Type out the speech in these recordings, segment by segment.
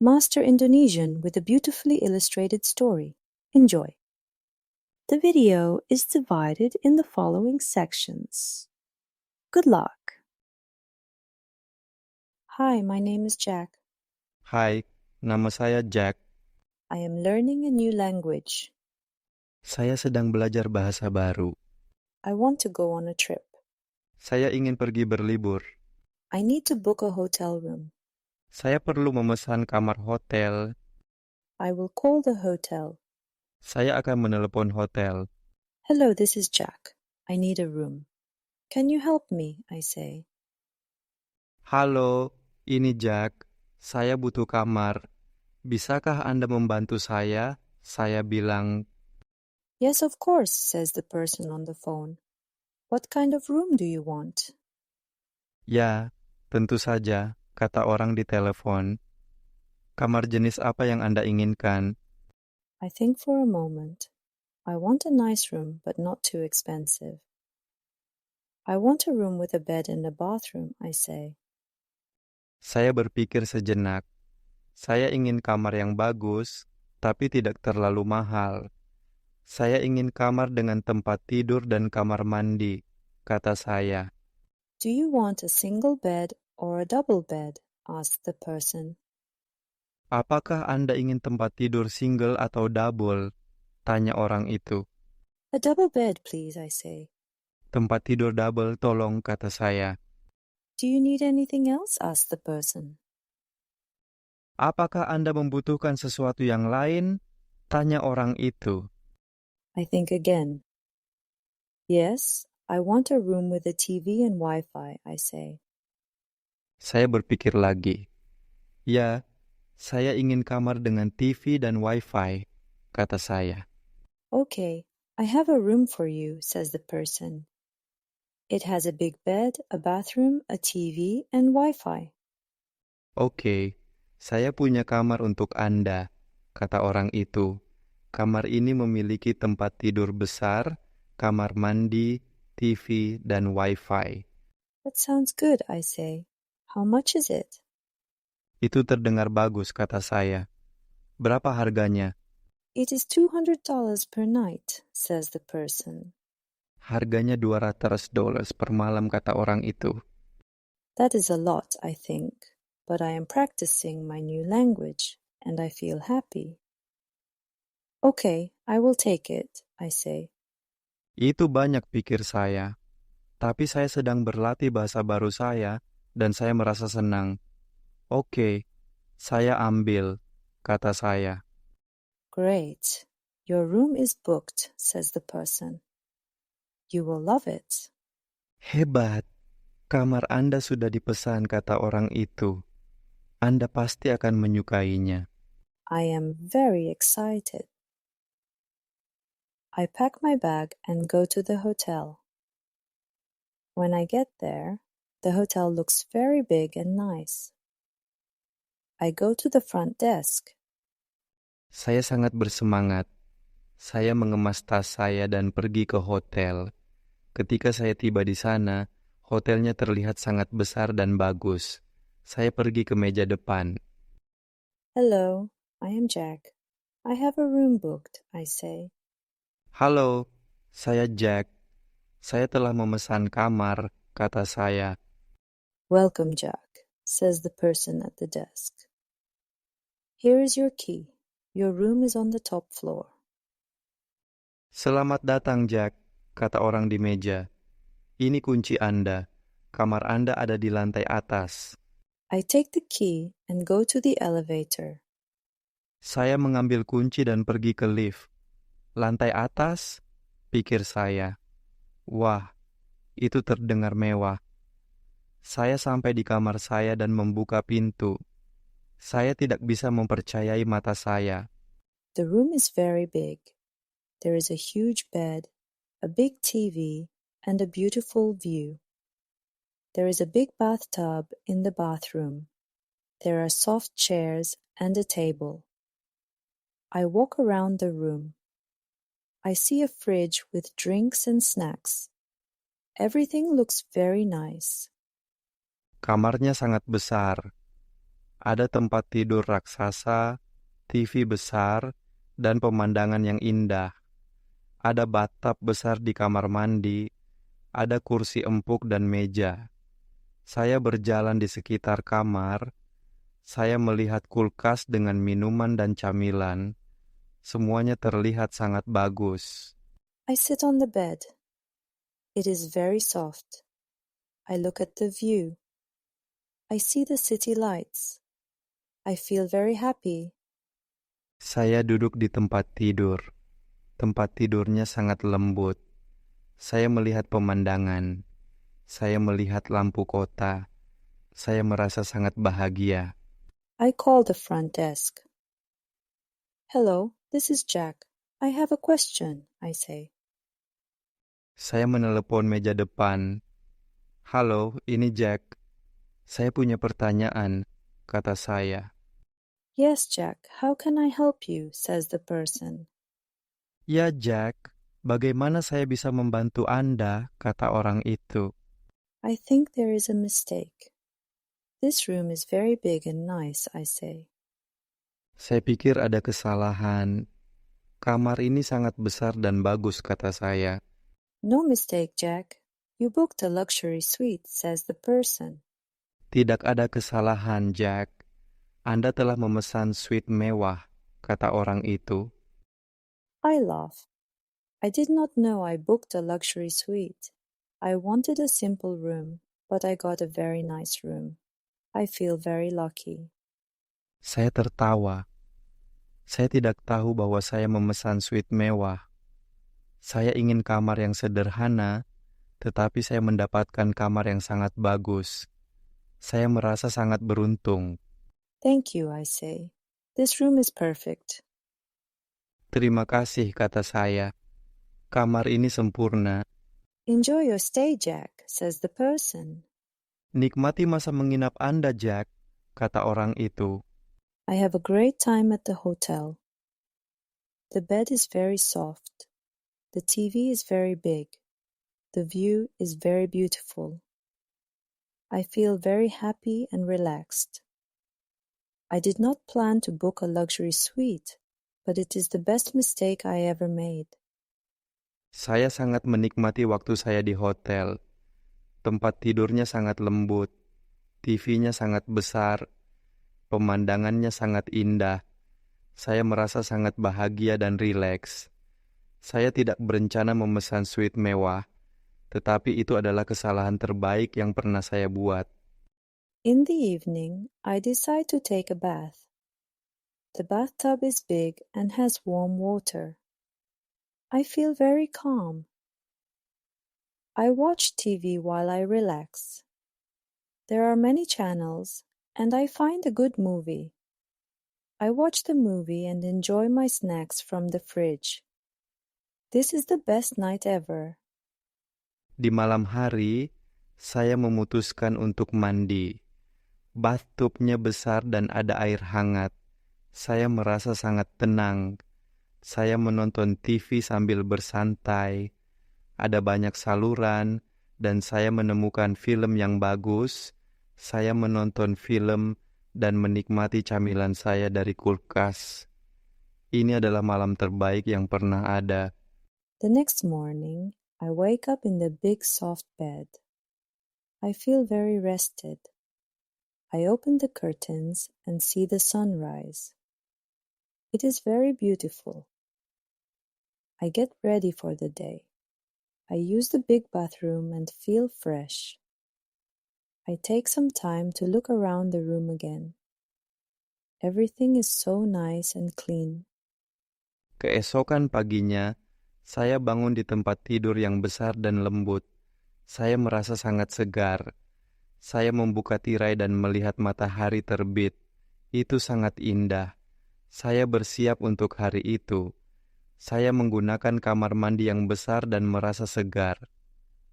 Master Indonesian with a beautifully illustrated story. Enjoy. The video is divided in the following sections. Good luck. Hi, my name is Jack. Hai, nama saya Jack. I am learning a new language. Saya sedang belajar bahasa baru. I want to go on a trip. Saya ingin pergi berlibur. I need to book a hotel room. Saya perlu memesan kamar hotel. I will call the hotel. Saya akan menelepon hotel. Hello, this is Jack. I need a room. Can you help me? I say. Halo, ini Jack. Saya butuh kamar. Bisakah Anda membantu saya? Saya bilang, Yes, of course, says the person on the phone. What kind of room do you want? ya, tentu saja, kata orang di telepon. Kamar jenis apa yang Anda inginkan? I think for a moment. I want a nice room, but not too expensive. I want a room with a bed and a bathroom, I say. Saya berpikir sejenak. Saya ingin kamar yang bagus, tapi tidak terlalu mahal. Saya ingin kamar dengan tempat tidur dan kamar mandi, kata saya. Do you want a single bed or a double bed? Asked the person. Apakah Anda ingin tempat tidur single atau double? Tanya orang itu. A double bed, please, I say. Tempat tidur double, tolong, kata saya. Do you need anything else? Asked the person. Apakah Anda membutuhkan sesuatu yang lain? Tanya orang itu. I think again. Yes, I want a room with a TV and Wi-Fi, I say. Saya berpikir lagi. Ya, saya ingin kamar dengan TV dan Wi-Fi, kata saya. Okay, I have a room for you, says the person. It has a big bed, a bathroom, a TV, and Wi-Fi. Oke, saya punya kamar untuk Anda, kata orang itu. Kamar ini memiliki tempat tidur besar, kamar mandi, TV, dan Wi-Fi. That sounds good, I say. How much is it? Itu terdengar bagus, kata saya. Berapa harganya? It is $200 per night, says the person. Harganya $200 per malam, kata orang itu. That is a lot, I think, but I am practicing my new language, and I feel happy. Okay, I will take it, I say. Itu banyak, pikir saya. Tapi saya sedang berlatih bahasa baru saya, dan saya merasa senang. Oke, saya ambil, kata saya. Great. Your room is booked, says the person. You will love it. Hebat, kamar Anda sudah dipesan, kata orang itu. Anda pasti akan menyukainya. I am very excited. I pack my bag and go to the hotel. When I get there, the hotel looks very big and nice. I go to the front desk. Saya sangat bersemangat. Saya mengemas tas saya dan pergi ke hotel. Ketika saya tiba di sana, hotelnya terlihat sangat besar dan bagus. Saya pergi ke meja depan. Hello, I am Jack. I have a room booked, I say. Halo, saya Jack. Saya telah memesan kamar, kata saya. Welcome, Jack, says the person at the desk. Here is your key. Your room is on the top floor. Selamat datang, Jack, kata orang di meja. Ini kunci Anda. Kamar Anda ada di lantai atas. I take the key and go to the elevator. Saya mengambil kunci dan pergi ke lift. Lantai atas, pikir saya. Wah, itu terdengar mewah. Saya sampai di kamar saya dan membuka pintu. Saya tidak bisa mempercayai mata saya. The room is very big. There is a huge bed, a big TV, and a beautiful view. There is a big bathtub in the bathroom. There are soft chairs and a table. I walk around the room. I see a fridge with drinks and snacks. Everything looks very nice. Kamarnya sangat besar. Ada tempat tidur raksasa, TV besar, dan pemandangan yang indah. Ada bathtub besar di kamar mandi, ada kursi empuk dan meja. Saya berjalan di sekitar kamar, saya melihat kulkas dengan minuman dan camilan. Semuanya terlihat sangat bagus. I sit on the bed. It is very soft. I look at the view. I see the city lights. I feel very happy. Saya duduk di tempat tidur. Tempat tidurnya sangat lembut. Saya melihat pemandangan. Saya melihat lampu kota. Saya merasa sangat bahagia. I call the front desk. Hello, this is Jack. I have a question, I say. Saya menelepon meja depan. Halo, ini Jack. Saya punya pertanyaan, kata saya. Yes, Jack, how can I help you? Says the person. Ya, Jack. Bagaimana saya bisa membantu Anda, kata orang itu. I think there is a mistake. This room is very big and nice, I say. Saya pikir ada kesalahan. Kamar ini sangat besar dan bagus, kata saya. No mistake, Jack. You booked a luxury suite, says the person. Tidak ada kesalahan, Jack. Anda telah memesan suite mewah, kata orang itu. I laugh. I did not know I booked a luxury suite. I wanted a simple room, but I got a very nice room. I feel very lucky. Saya tertawa. Saya tidak tahu bahwa saya memesan suite mewah. Saya ingin kamar yang sederhana, tetapi saya mendapatkan kamar yang sangat bagus. Saya merasa sangat beruntung. Thank you, I say. This room is perfect. Terima kasih, kata saya. Kamar ini sempurna. Enjoy your stay, Jack, says the person. Nikmati masa menginap Anda, Jack, kata orang itu. I have a great time at the hotel. The bed is very soft. The TV is very big. The view is very beautiful. I feel very happy and relaxed. I did not plan to book a luxury suite, but it is the best mistake I ever made. Saya sangat menikmati waktu saya di hotel. Tempat tidurnya sangat lembut. TV-nya sangat besar. Pemandangannya sangat indah. Saya merasa sangat bahagia dan rileks. Saya tidak berencana memesan suite mewah, tetapi itu adalah kesalahan terbaik yang pernah saya buat. In the evening, I decide to take a bath. The bathtub is big and has warm water. I feel very calm. I watch TV while I relax. There are many channels, and I find a good movie. I watch the movie and enjoy my snacks from the fridge. This is the best night ever. Di malam hari, saya memutuskan untuk mandi. Bathtubnya besar dan ada air hangat. Saya merasa sangat tenang. Saya menonton TV sambil bersantai. Ada banyak saluran, dan saya menemukan film yang bagus. Saya menonton film dan menikmati camilan saya dari kulkas. Ini adalah malam terbaik yang pernah ada. The next morning, I wake up in the big soft bed. I feel very rested. I open the curtains and see the sunrise. It is very beautiful. I get ready for the day. I use the big bathroom and feel fresh. I take some time to look around the room again. Everything is so nice and clean. Keesokan paginya, saya bangun di tempat tidur yang besar dan lembut. Saya merasa sangat segar. Saya membuka tirai dan melihat matahari terbit. Itu sangat indah. Saya bersiap untuk hari itu. Saya menggunakan kamar mandi yang besar dan merasa segar.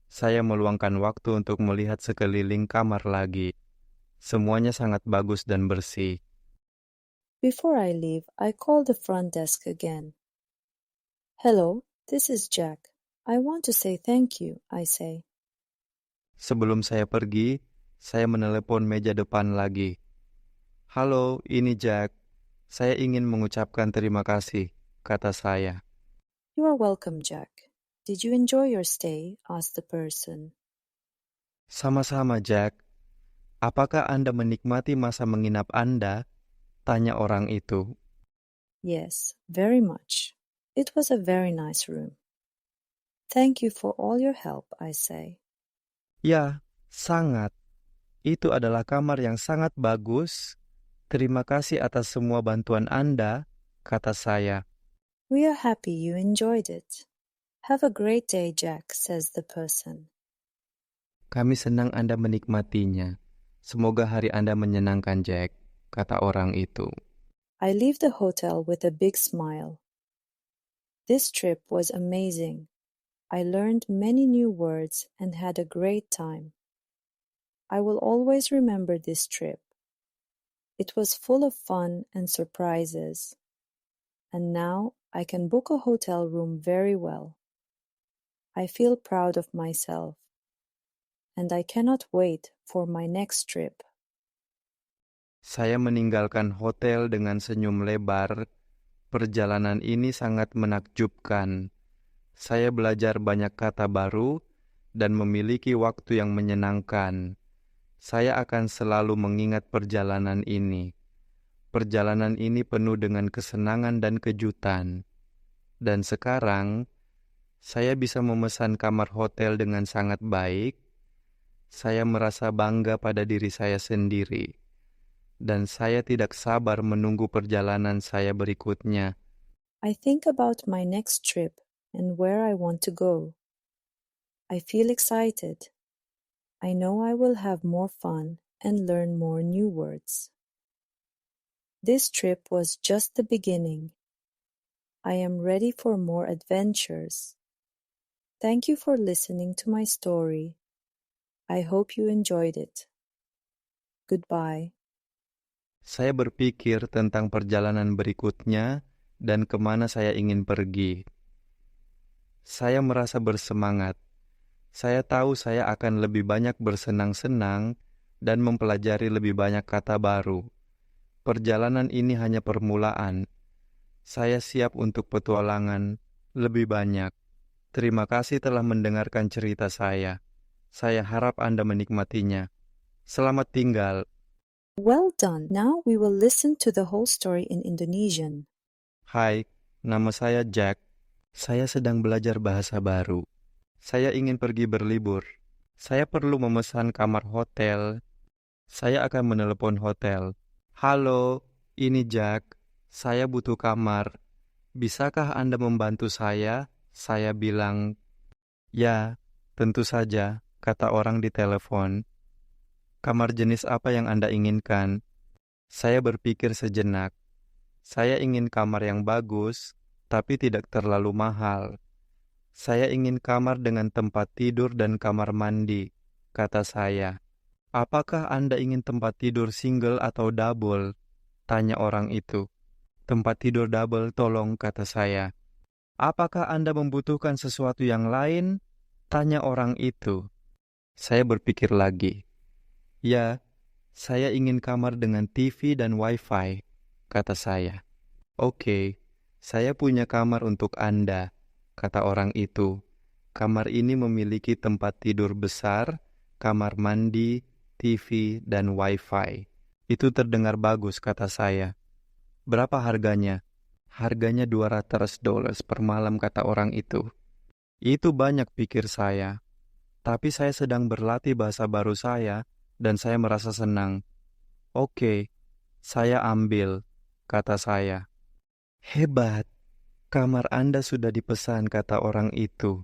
Saya meluangkan waktu untuk melihat sekeliling kamar lagi. Semuanya sangat bagus dan bersih. Before I leave, I call the front desk again. Hello, this is Jack. I want to say thank you, I say. Sebelum saya pergi, saya menelepon meja depan lagi. Halo, ini Jack. Saya ingin mengucapkan terima kasih, kata saya. You are welcome, Jack. Did you enjoy your stay? Asked the person. Sama-sama, Jack. Apakah Anda menikmati masa menginap Anda? Tanya orang itu. Yes, very much. It was a very nice room. Thank you for all your help, I say. Ya, sangat. Itu adalah kamar yang sangat bagus. Terima kasih atas semua bantuan Anda, kata saya. We are happy you enjoyed it. Have a great day, Jack, says the person. Kami senang Anda menikmatinya. Semoga hari Anda menyenangkan, Jack, kata orang itu. I leave the hotel with a big smile. This trip was amazing. I learned many new words and had a great time. I will always remember this trip. It was full of fun and surprises. And now I can book a hotel room very well. I feel proud of myself. And I cannot wait for my next trip. Saya meninggalkan hotel dengan senyum lebar. Perjalanan ini sangat menakjubkan. Saya belajar banyak kata baru dan memiliki waktu yang menyenangkan. Saya akan selalu mengingat perjalanan ini. Perjalanan ini penuh dengan kesenangan dan kejutan. Dan sekarang, saya bisa memesan kamar hotel dengan sangat baik. Saya merasa bangga pada diri saya sendiri. Dan saya tidak sabar menunggu perjalanan saya berikutnya. I think about my next trip and where I want to go. I feel excited. I know I will have more fun and learn more new words. This trip was just the beginning. I am ready for more adventures. Thank you for listening to my story. I hope you enjoyed it. Goodbye. Saya berpikir tentang perjalanan berikutnya dan kemana saya ingin pergi. Saya merasa bersemangat. Saya tahu saya akan lebih banyak bersenang-senang dan mempelajari lebih banyak kata baru. Perjalanan ini hanya permulaan. Saya siap untuk petualangan lebih banyak. Terima kasih telah mendengarkan cerita saya. Saya harap Anda menikmatinya. Selamat tinggal. Well done. Now we will listen to the whole story in Indonesian. Hai, nama saya Jack. Saya sedang belajar bahasa baru. Saya ingin pergi berlibur. Saya perlu memesan kamar hotel. Saya akan menelepon hotel. Halo, ini Jack. Saya butuh kamar. Bisakah Anda membantu saya? Saya bilang, ya, tentu saja, kata orang di telepon. Kamar jenis apa yang Anda inginkan? Saya berpikir sejenak. Saya ingin kamar yang bagus, tapi tidak terlalu mahal. Saya ingin kamar dengan tempat tidur dan kamar mandi, kata saya. Apakah Anda ingin tempat tidur single atau double? Tanya orang itu. Tempat tidur double, tolong, kata saya. Apakah Anda membutuhkan sesuatu yang lain? Tanya orang itu. Saya berpikir lagi. Ya, saya ingin kamar dengan TV dan Wi-Fi, kata saya. Oke, saya punya kamar untuk Anda, kata orang itu. Kamar ini memiliki tempat tidur besar, kamar mandi, TV, dan Wi-Fi. Itu terdengar bagus, kata saya. Berapa harganya? Harganya $200 per malam, kata orang itu. Itu banyak, pikir saya. Tapi saya sedang berlatih bahasa baru saya, dan saya merasa senang. Oke, saya ambil, kata saya. Hebat. Kamar Anda sudah dipesan, kata orang itu.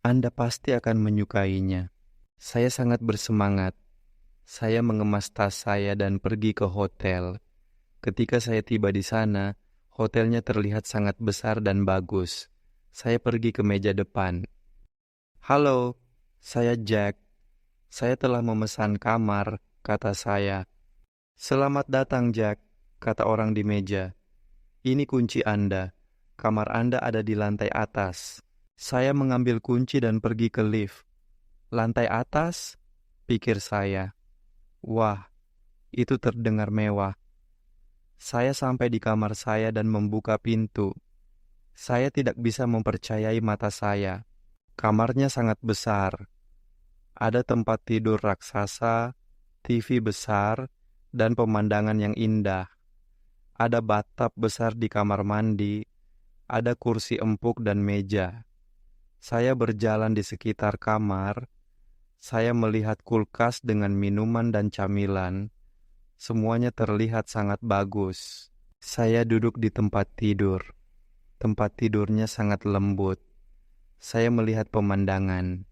Anda pasti akan menyukainya. Saya sangat bersemangat. Saya mengemas tas saya dan pergi ke hotel. Ketika saya tiba di sana, hotelnya terlihat sangat besar dan bagus. Saya pergi ke meja depan. Halo, saya Jack. Saya telah memesan kamar, kata saya. Selamat datang, Jack, kata orang di meja. Ini kunci Anda. Kamar Anda ada di lantai atas. Saya mengambil kunci dan pergi ke lift. Lantai atas? Pikir saya. Wah, itu terdengar mewah. Saya sampai di kamar saya dan membuka pintu. Saya tidak bisa mempercayai mata saya. Kamarnya sangat besar. Ada tempat tidur raksasa, TV besar, dan pemandangan yang indah. Ada bathtub besar di kamar mandi, ada kursi empuk dan meja. Saya berjalan di sekitar kamar. Saya melihat kulkas dengan minuman dan camilan. Semuanya terlihat sangat bagus. Saya duduk di tempat tidur. Tempat tidurnya sangat lembut. Saya melihat pemandangan.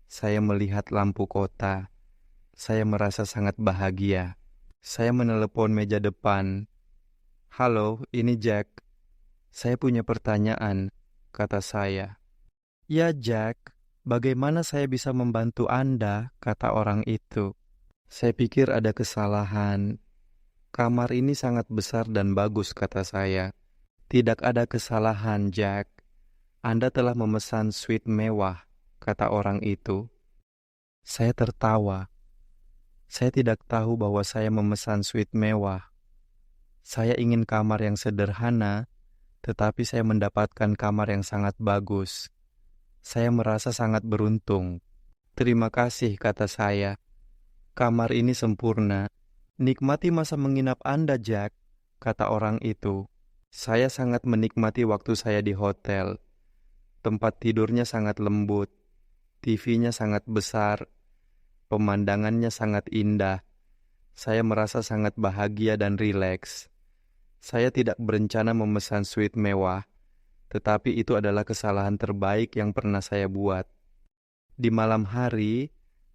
Saya melihat lampu kota. Saya merasa sangat bahagia. Saya menelepon meja depan. "Halo, ini Jack. Saya punya pertanyaan," kata saya. "Ya Jack, bagaimana saya bisa membantu Anda?" kata orang itu. Saya pikir ada kesalahan. "Kamar ini sangat besar dan bagus," kata saya. "Tidak ada kesalahan, Jack. Anda telah memesan suite mewah," kata orang itu. Saya tertawa. Saya tidak tahu bahwa saya memesan suite mewah. Saya ingin kamar yang sederhana, tetapi saya mendapatkan kamar yang sangat bagus. Saya merasa sangat beruntung. "Terima kasih," kata saya. "Kamar ini sempurna. Nikmati masa menginap Anda, Jack," kata orang itu. Saya sangat menikmati waktu saya di hotel. Tempat tidurnya sangat lembut, TV-nya sangat besar, pemandangannya sangat indah. Saya merasa sangat bahagia dan rileks. Saya tidak berencana memesan suite mewah, tetapi itu adalah kesalahan terbaik yang pernah saya buat. Di malam hari,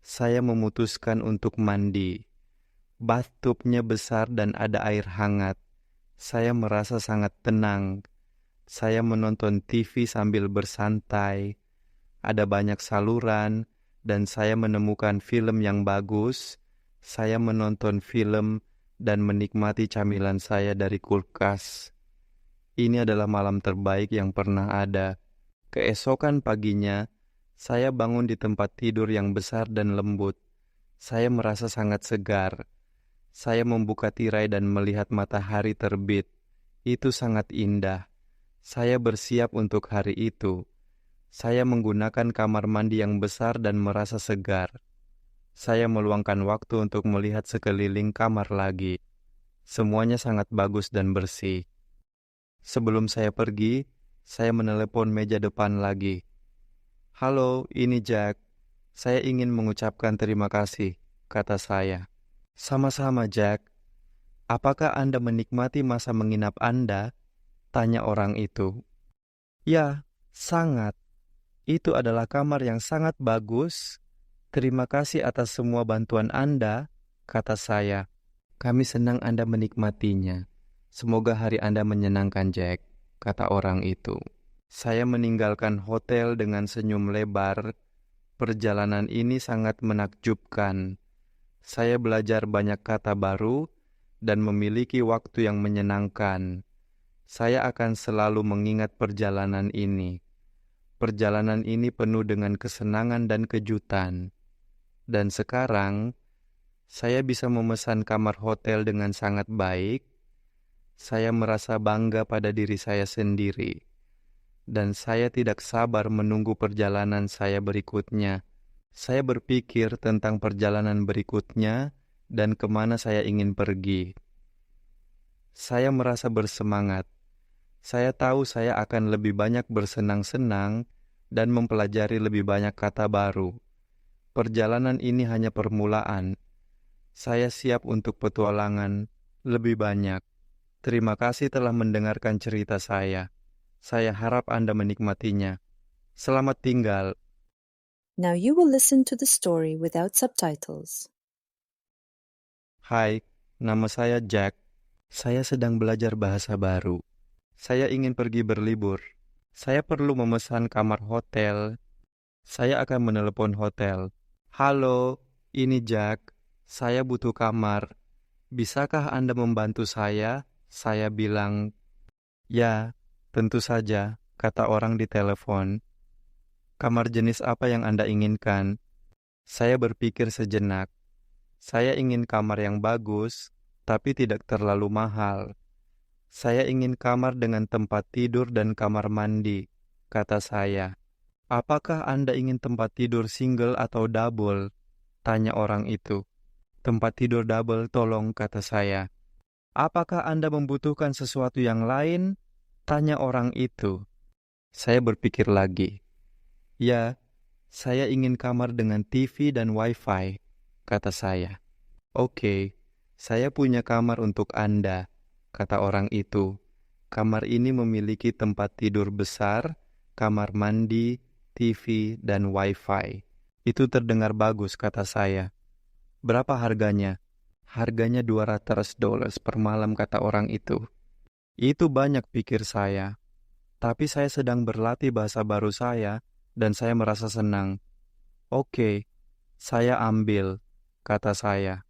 saya memutuskan untuk mandi. Bathtubnya besar dan ada air hangat. Saya merasa sangat tenang. Saya menonton TV sambil bersantai. Ada banyak saluran, dan saya menemukan film yang bagus. Saya menonton film dan menikmati camilan saya dari kulkas. Ini adalah malam terbaik yang pernah ada. Keesokan paginya, saya bangun di tempat tidur yang besar dan lembut. Saya merasa sangat segar. Saya membuka tirai dan melihat matahari terbit. Itu sangat indah. Saya bersiap untuk hari itu. Saya menggunakan kamar mandi yang besar dan merasa segar. Saya meluangkan waktu untuk melihat sekeliling kamar lagi. Semuanya sangat bagus dan bersih. Sebelum saya pergi, saya menelepon meja depan lagi. "Halo, ini Jack. Saya ingin mengucapkan terima kasih," kata saya. "Sama-sama, Jack. Apakah Anda menikmati masa menginap Anda?" tanya orang itu. "Ya, sangat. Itu adalah kamar yang sangat bagus. Terima kasih atas semua bantuan Anda," kata saya. "Kami senang Anda menikmatinya. Semoga hari Anda menyenangkan, Jack," kata orang itu. Saya meninggalkan hotel dengan senyum lebar. Perjalanan ini sangat menakjubkan. Saya belajar banyak kata baru dan memiliki waktu yang menyenangkan. Saya akan selalu mengingat perjalanan ini. Perjalanan ini penuh dengan kesenangan dan kejutan. Dan sekarang, saya bisa memesan kamar hotel dengan sangat baik. Saya merasa bangga pada diri saya sendiri. Dan saya tidak sabar menunggu perjalanan saya berikutnya. Saya berpikir tentang perjalanan berikutnya dan kemana saya ingin pergi. Saya merasa bersemangat. Saya tahu saya akan lebih banyak bersenang-senang dan mempelajari lebih banyak kata baru. Perjalanan ini hanya permulaan. Saya siap untuk petualangan lebih banyak. Terima kasih telah mendengarkan cerita saya. Saya harap Anda menikmatinya. Selamat tinggal. Now you will listen to the story without subtitles. Hai, nama saya Jack. Saya sedang belajar bahasa baru. Saya ingin pergi berlibur. Saya perlu memesan kamar hotel. Saya akan menelepon hotel. "Halo, ini Jack. Saya butuh kamar. Bisakah Anda membantu saya?" Saya bilang, "Ya, tentu saja," kata orang di telepon. "Kamar jenis apa yang Anda inginkan?" Saya berpikir sejenak. Saya ingin kamar yang bagus, tapi tidak terlalu mahal. Saya ingin kamar dengan tempat tidur dan kamar mandi, kata saya. Apakah Anda ingin tempat tidur single atau double? Tanya orang itu. Tempat tidur double, tolong, kata saya. Apakah Anda membutuhkan sesuatu yang lain? Tanya orang itu. Saya berpikir lagi. Ya, saya ingin kamar dengan TV dan Wi-Fi, kata saya. Oke, saya punya kamar untuk Anda, kata orang itu. Kamar ini memiliki tempat tidur besar, kamar mandi, TV, dan Wi-Fi. Itu terdengar bagus, kata saya. Berapa harganya? Harganya $200 per malam, kata orang itu. Itu banyak, pikir saya. Tapi saya sedang berlatih bahasa baru saya, dan saya merasa senang. Oke, saya ambil, kata saya.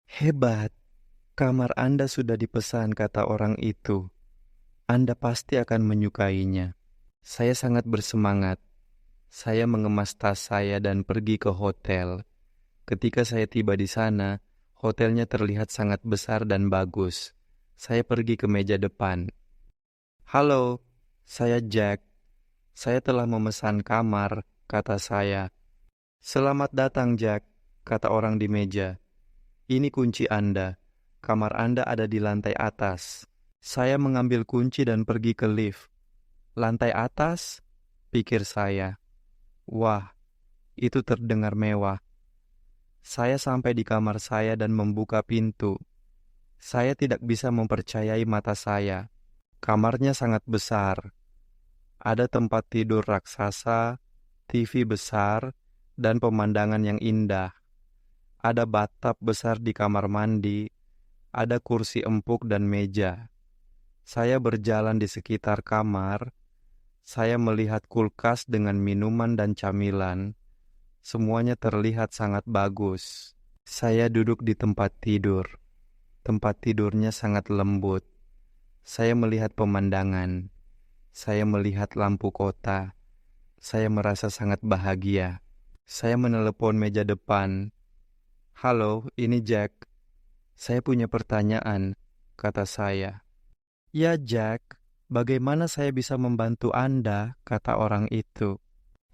Hebat, kamar Anda sudah dipesan, kata orang itu. Anda pasti akan menyukainya. Saya sangat bersemangat. Saya mengemas tas saya dan pergi ke hotel. Ketika saya tiba di sana, hotelnya terlihat sangat besar dan bagus. Saya pergi ke meja depan. Halo, saya Jack. Saya telah memesan kamar, kata saya. Selamat datang, Jack, kata orang di meja. Ini kunci Anda. Kamar Anda ada di lantai atas. Saya mengambil kunci dan pergi ke lift. Lantai atas? Pikir saya. Wah, itu terdengar mewah. Saya sampai di kamar saya dan membuka pintu. Saya tidak bisa mempercayai mata saya. Kamarnya sangat besar. Ada tempat tidur raksasa, TV besar, dan pemandangan yang indah. Ada bathtub besar di kamar mandi, ada kursi empuk dan meja. Saya berjalan di sekitar kamar. Saya melihat kulkas dengan minuman dan camilan. Semuanya terlihat sangat bagus. Saya duduk di tempat tidur. Tempat tidurnya sangat lembut. Saya melihat pemandangan. Saya melihat lampu kota. Saya merasa sangat bahagia. Saya menelepon meja depan. Halo, ini Jack. Saya punya pertanyaan, kata saya. Ya Jack, bagaimana saya bisa membantu Anda, kata orang itu.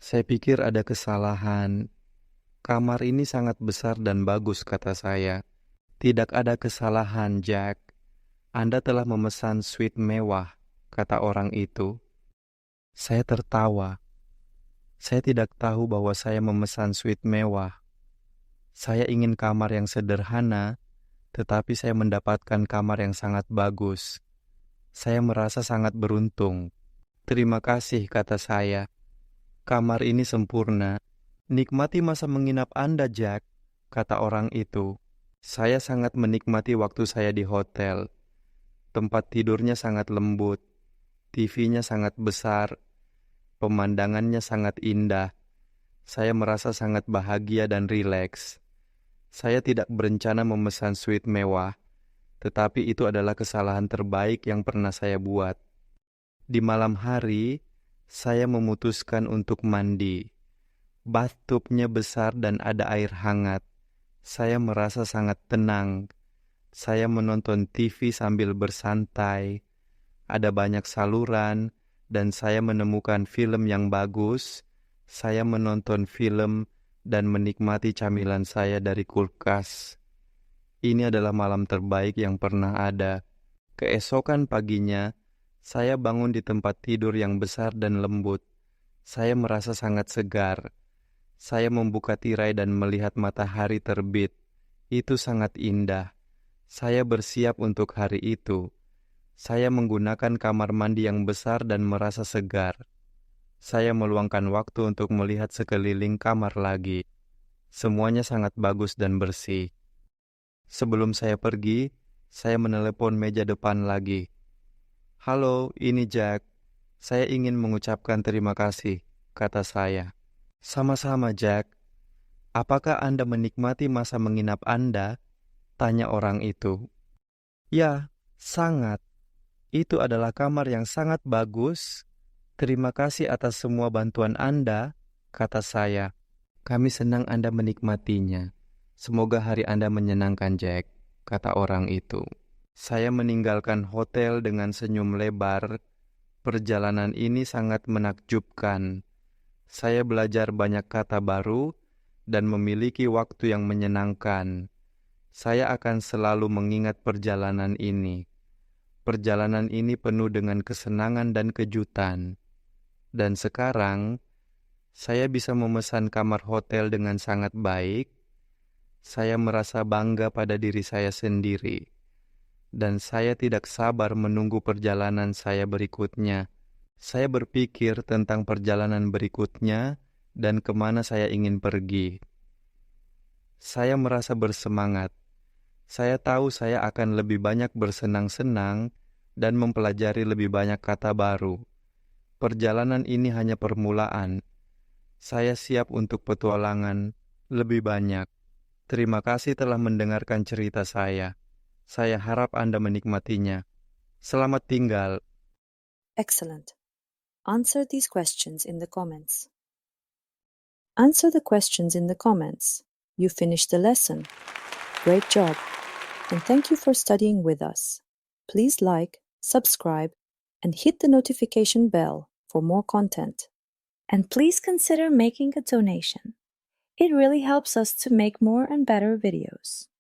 Saya pikir ada kesalahan. Kamar ini sangat besar dan bagus, kata saya. Tidak ada kesalahan, Jack. Anda telah memesan suite mewah, kata orang itu. Saya tertawa. Saya tidak tahu bahwa saya memesan suite mewah. Saya ingin kamar yang sederhana, tetapi saya mendapatkan kamar yang sangat bagus. Saya merasa sangat beruntung. Terima kasih, kata saya. Kamar ini sempurna. Nikmati masa menginap Anda, Jack, kata orang itu. Saya sangat menikmati waktu saya di hotel. Tempat tidurnya sangat lembut. TV-nya sangat besar. Pemandangannya sangat indah. Saya merasa sangat bahagia dan rileks. Saya tidak berencana memesan suite mewah, tetapi itu adalah kesalahan terbaik yang pernah saya buat. Di malam hari, saya memutuskan untuk mandi. Bathtubnya besar dan ada air hangat. Saya merasa sangat tenang. Saya menonton TV sambil bersantai. Ada banyak saluran, dan saya menemukan film yang bagus. Saya menonton film dan menikmati camilan saya dari kulkas. Ini adalah malam terbaik yang pernah ada. Keesokan paginya, saya bangun di tempat tidur yang besar dan lembut. Saya merasa sangat segar. Saya membuka tirai dan melihat matahari terbit. Itu sangat indah. Saya bersiap untuk hari itu. Saya menggunakan kamar mandi yang besar dan merasa segar. Saya meluangkan waktu untuk melihat sekeliling kamar lagi. Semuanya sangat bagus dan bersih. Sebelum saya pergi, saya menelepon meja depan lagi. Halo, ini Jack. Saya ingin mengucapkan terima kasih, kata saya. Sama-sama, Jack. Apakah Anda menikmati masa menginap Anda? Tanya orang itu. Ya, sangat. Itu adalah kamar yang sangat bagus. Terima kasih atas semua bantuan Anda, kata saya. Kami senang Anda menikmatinya. Semoga hari Anda menyenangkan, Jack, kata orang itu. Saya meninggalkan hotel dengan senyum lebar. Perjalanan ini sangat menakjubkan. Saya belajar banyak kata baru dan memiliki waktu yang menyenangkan. Saya akan selalu mengingat perjalanan ini. Perjalanan ini penuh dengan kesenangan dan kejutan. Dan sekarang, saya bisa memesan kamar hotel dengan sangat baik. Saya merasa bangga pada diri saya sendiri. Dan saya tidak sabar menunggu perjalanan saya berikutnya. Saya berpikir tentang perjalanan berikutnya dan kemana saya ingin pergi. Saya merasa bersemangat. Saya tahu saya akan lebih banyak bersenang-senang dan mempelajari lebih banyak kata baru. Perjalanan ini hanya permulaan. Saya siap untuk petualangan lebih banyak. Terima kasih telah mendengarkan cerita saya. Saya harap Anda menikmatinya. Selamat tinggal. Excellent. Answer these questions in the comments. Answer the questions in the comments. You finished the lesson. Great job. And thank you for studying with us. Please like, subscribe, and hit the notification bell for more content. And please consider making a donation. It really helps us to make more and better videos.